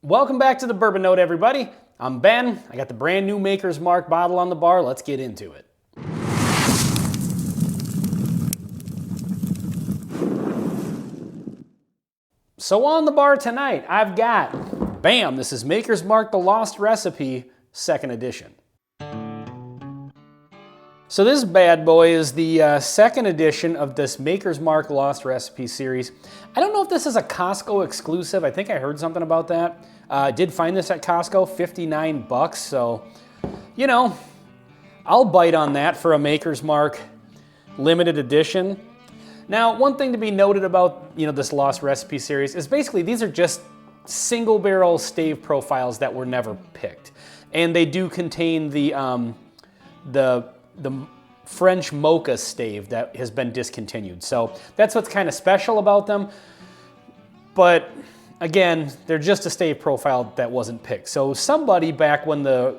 Welcome back to the Bourbon Note, everybody. I'm Ben. I got the brand new Maker's Mark bottle on the bar. Let's get into it. So on the bar tonight, I've got, bam, this is Maker's Mark The Lost Recipe, 2nd edition. So this bad boy is the 2nd edition of this Maker's Mark Lost Recipe series. I don't know if this is a Costco exclusive. I think I heard something about that. Did find this at Costco, 59 bucks. So, you know, I'll bite on that for a Maker's Mark limited edition. Now, one thing to be noted about, this Lost Recipe series is basically these are just single barrel stave profiles that were never picked. And they do contain the French mocha stave that has been discontinued. So that's what's kind of special about them. But again, they're just a stave profile that wasn't picked. So somebody back when the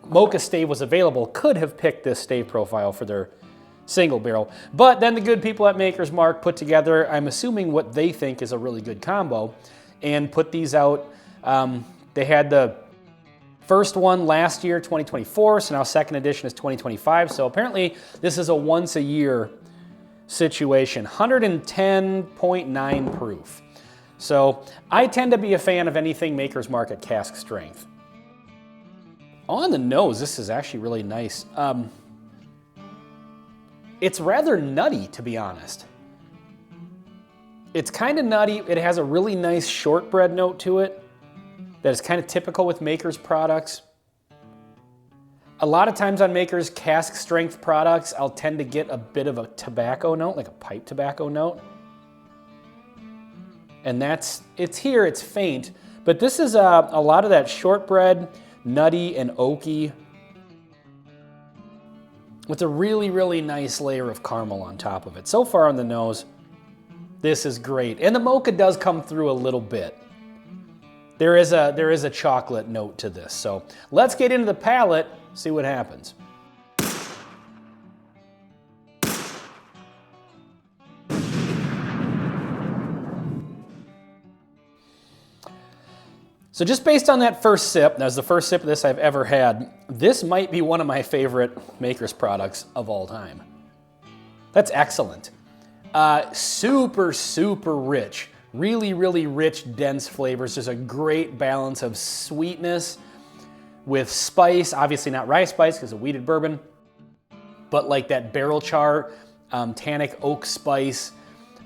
mocha stave was available could have picked this stave profile for their single barrel. But then the good people at Maker's Mark put together, I'm assuming, what they think is a really good combo and put these out. They had the first one last year, 2024, so now 2nd edition is 2025. So apparently this is a once a year situation, 110.9 proof. So I tend to be a fan of anything Maker's Mark at cask strength. On the nose, this is actually really nice. It's rather nutty, to be honest. It's kind of nutty. It has a really nice shortbread note to it that is kind of typical with Maker's products. A lot of times on Maker's cask strength products, I'll tend to get a bit of a tobacco note, like a pipe tobacco note. And it's here, it's faint, but this is a lot of that shortbread, nutty and oaky, with a really, really nice layer of caramel on top of it. So far on the nose, this is great. And the mocha does come through a little bit. There is a chocolate note to this. So let's get into the palate, see what happens. So just based on that first sip, that was the first sip of this I've ever had, this might be one of my favorite Maker's products of all time. That's excellent. Super, super rich. Really, really rich, dense flavors. There's a great balance of sweetness with spice. Obviously not rye spice because of wheated bourbon, but like that barrel char, tannic oak spice.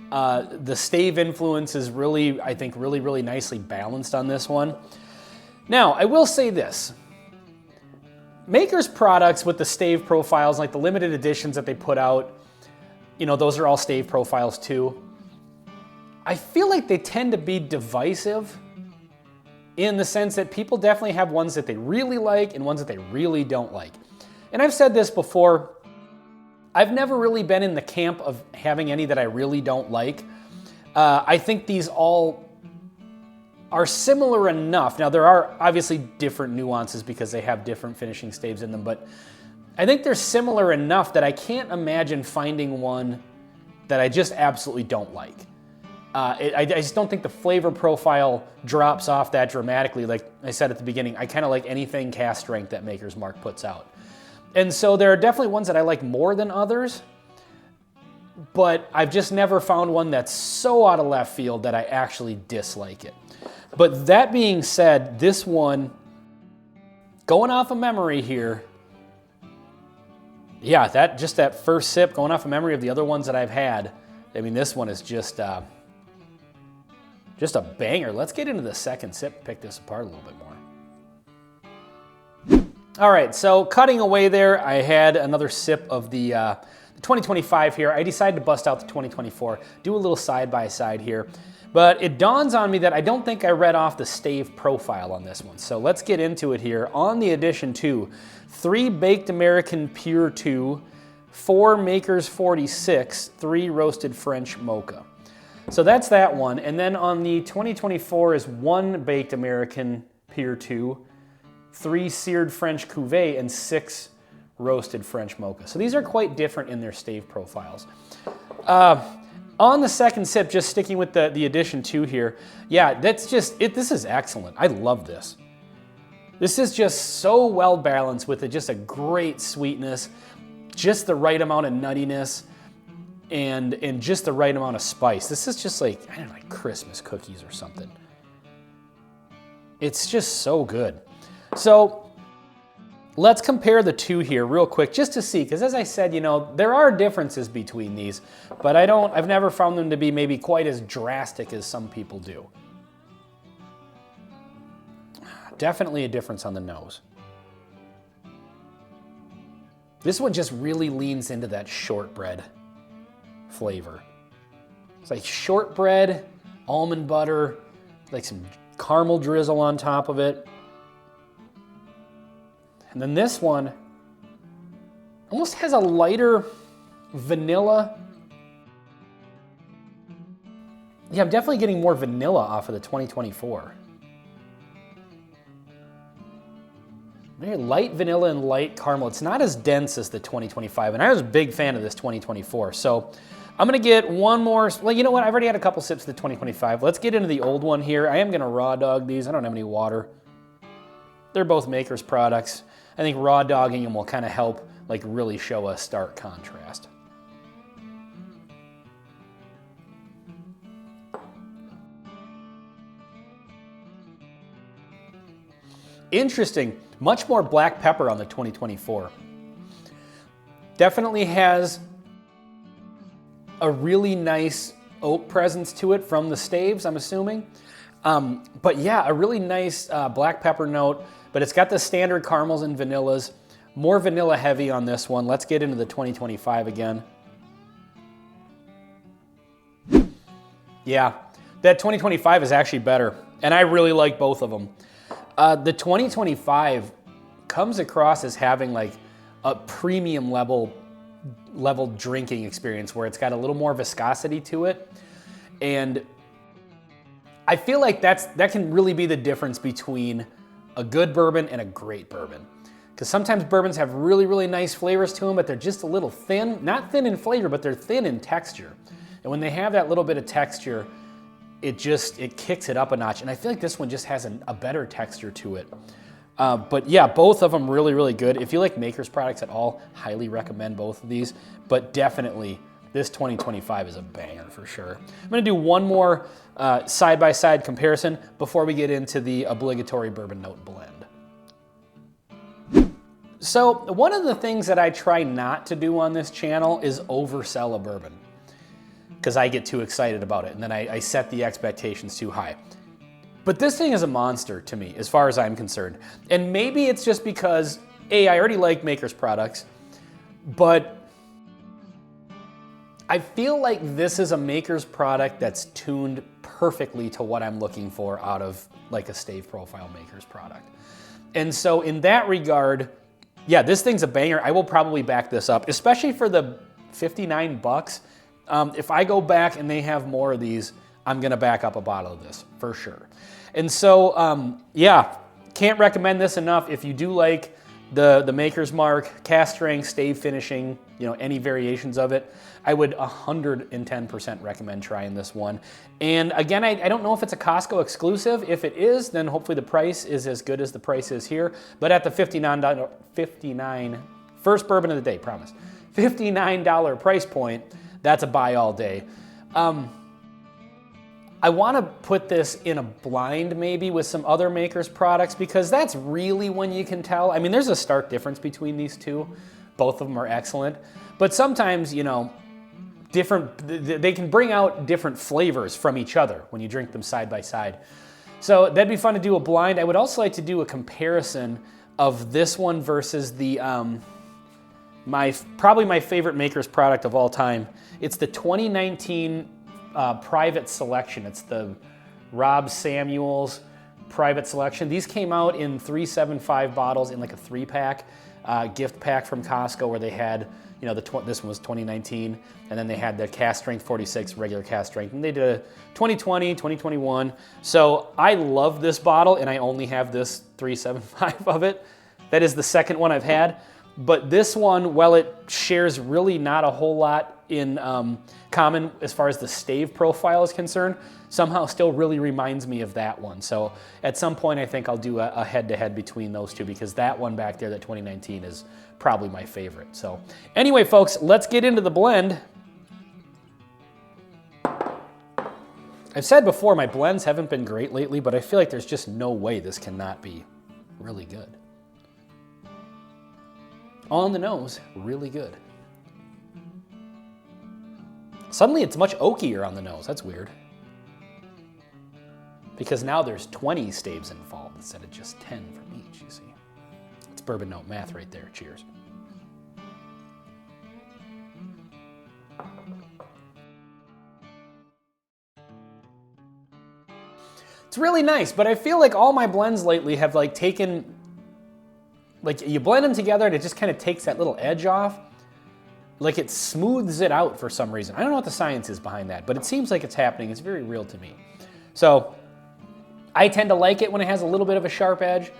The stave influence is really, I think, really, really nicely balanced on this one. Now, I will say this. Maker's products with the stave profiles, like the limited editions that they put out, those are all stave profiles too. I feel like they tend to be divisive in the sense that people definitely have ones that they really like and ones that they really don't like. And I've said this before, I've never really been in the camp of having any that I really don't like. I think these all are similar enough. Now, there are obviously different nuances because they have different finishing staves in them, but I think they're similar enough that I can't imagine finding one that I just absolutely don't like. I just don't think the flavor profile drops off that dramatically. Like I said at the beginning, I kind of like anything cask strength that Maker's Mark puts out. And so there are definitely ones that I like more than others, but I've just never found one that's so out of left field that I actually dislike it. But that being said, this one, going off of memory here, yeah, that first sip, going off of memory of the other ones that I've had, I mean, this one is just a banger. Let's get into the second sip, pick this apart a little bit more. All right, so cutting away there, I had another sip of the 2025 here. I decided to bust out the 2024, do a little side-by-side here. But it dawns on me that I don't think I read off the stave profile on this one. So let's get into it here. On the Edition 2, 3 Baked American Pure 2, 4 Maker's 46, 3 Roasted French Mocha. So that's that one. And then on the 2024 is 1 Baked American Pure 2, 3 Seared French Cuvée, and 6 Roasted French Mocha. So these are quite different in their stave profiles. On the second sip, just sticking with the addition 2 here, yeah, that's just, this is excellent. I love this. This is just so well balanced with just a great sweetness, just the right amount of nuttiness, and just the right amount of spice. This is just like, I don't know, like Christmas cookies or something. It's just so good. So let's compare the 2 here real quick just to see, because as I said, you know, there are differences between these, but I've never found them to be maybe quite as drastic as some people do. Definitely a difference on the nose. This one just really leans into that shortbread flavor. It's like shortbread, almond butter, like some caramel drizzle on top of it. And then this one almost has a lighter vanilla. Yeah, I'm definitely getting more vanilla off of the 2024. Very light vanilla and light caramel. It's not as dense as the 2025, and I was a big fan of this 2024. So I'm gonna get one more, well, you know what? I've already had a couple sips of the 2025. Let's get into the old one here. I am gonna raw dog these. I don't have any water. They're both Maker's products. I think raw dogging them will kind of help like really show a stark contrast. Interesting, much more black pepper on the 2024. Definitely has a really nice oak presence to it from the staves, I'm assuming. But yeah, a really nice black pepper note, but it's got the standard caramels and vanillas. More vanilla heavy on this one. Let's get into the 2025 again. Yeah, that 2025 is actually better, and I really like both of them. The 2025 comes across as having like a premium level drinking experience where it's got a little more viscosity to it. And I feel like that can really be the difference between a good bourbon and a great bourbon. Because sometimes bourbons have really, really nice flavors to them, but they're just a little thin. Not thin in flavor, but they're thin in texture. And when they have that little bit of texture, it kicks it up a notch. And I feel like this one just has a better texture to it. But yeah, both of them really, really good. If you like Maker's products at all, highly recommend both of these. But definitely, this 2025 is a banger for sure. I'm gonna do one more side-by-side comparison before we get into the obligatory bourbon note blend. So one of the things that I try not to do on this channel is oversell a bourbon, because I get too excited about it and then I set the expectations too high. But this thing is a monster to me, as far as I'm concerned. And maybe it's just because, A, I already like Maker's products, but I feel like this is a Maker's product that's tuned perfectly to what I'm looking for out of like a stave profile Maker's product. And so in that regard, yeah, this thing's a banger. I will probably back this up, especially for the 59 bucks. If I go back and they have more of these, I'm gonna back up a bottle of this for sure. And so, yeah, can't recommend this enough. If you do like the Maker's Mark, cast strength, stave finishing, you know, any variations of it, I would 110% recommend trying this one. And again, I don't know if it's a Costco exclusive. If it is, then hopefully the price is as good as the price is here. But at the $59, first bourbon of the day, promise, $59 price point, that's a buy all day. I want to put this in a blind maybe with some other Maker's products, because that's really when you can tell. I mean, there's a stark difference between these two. Both of them are excellent. But sometimes, you know, they can bring out different flavors from each other when you drink them side by side. So that'd be fun to do a blind. I would also like to do a comparison of this one versus the probably my favorite Maker's product of all time. It's the 2019 Private Selection. It's the Rob Samuels Private Selection. These came out in 375 bottles in like a 3-pack gift pack from Costco, where they had, you know, this one was 2019, and then they had the cast strength 46 regular cast strength, and they did a 2020, 2021. So I love this bottle, and I only have this 375 of it. That is the second one I've had. But this one, while it shares really not a whole lot in common as far as the stave profile is concerned, somehow still really reminds me of that one. So at some point, I think I'll do a head-to-head between those two, because that one back there, that 2019, is probably my favorite. So anyway, folks, let's get into the blend. I've said before, my blends haven't been great lately, but I feel like there's just no way this cannot be really good. On the nose, really good. Suddenly it's much oakier on the nose. That's weird. Because now there's 20 staves involved instead of just 10 from each, you see. It's bourbon note math right there. Cheers. It's really nice, but I feel like all my blends lately have like taken, like you blend them together and it just kind of takes that little edge off. Like it smooths it out for some reason. I don't know what the science is behind that, but it seems like it's happening. It's very real to me. So I tend to like it when it has a little bit of a sharp edge.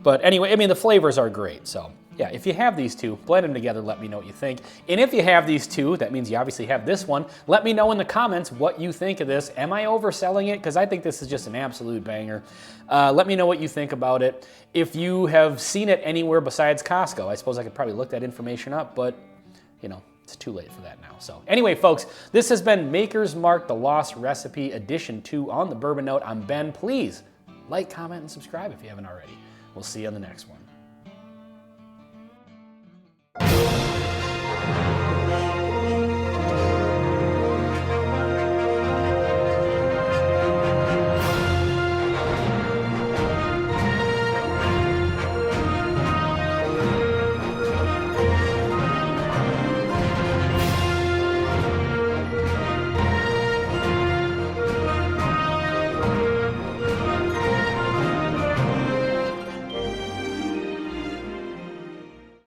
But anyway, I mean, the flavors are great. So yeah, if you have these two, blend them together, let me know what you think. And if you have these two, that means you obviously have this one. Let me know in the comments what you think of this. Am I overselling it? Because I think this is just an absolute banger. Let me know what you think about it. If you have seen it anywhere besides Costco, I suppose I could probably look that information up, but you know, it's too late for that now. So anyway, folks, this has been Maker's Mark, the Lost Recipe Edition 2 on the Bourbon Note. I'm Ben. Please like, comment, and subscribe if you haven't already. We'll see you on the next one.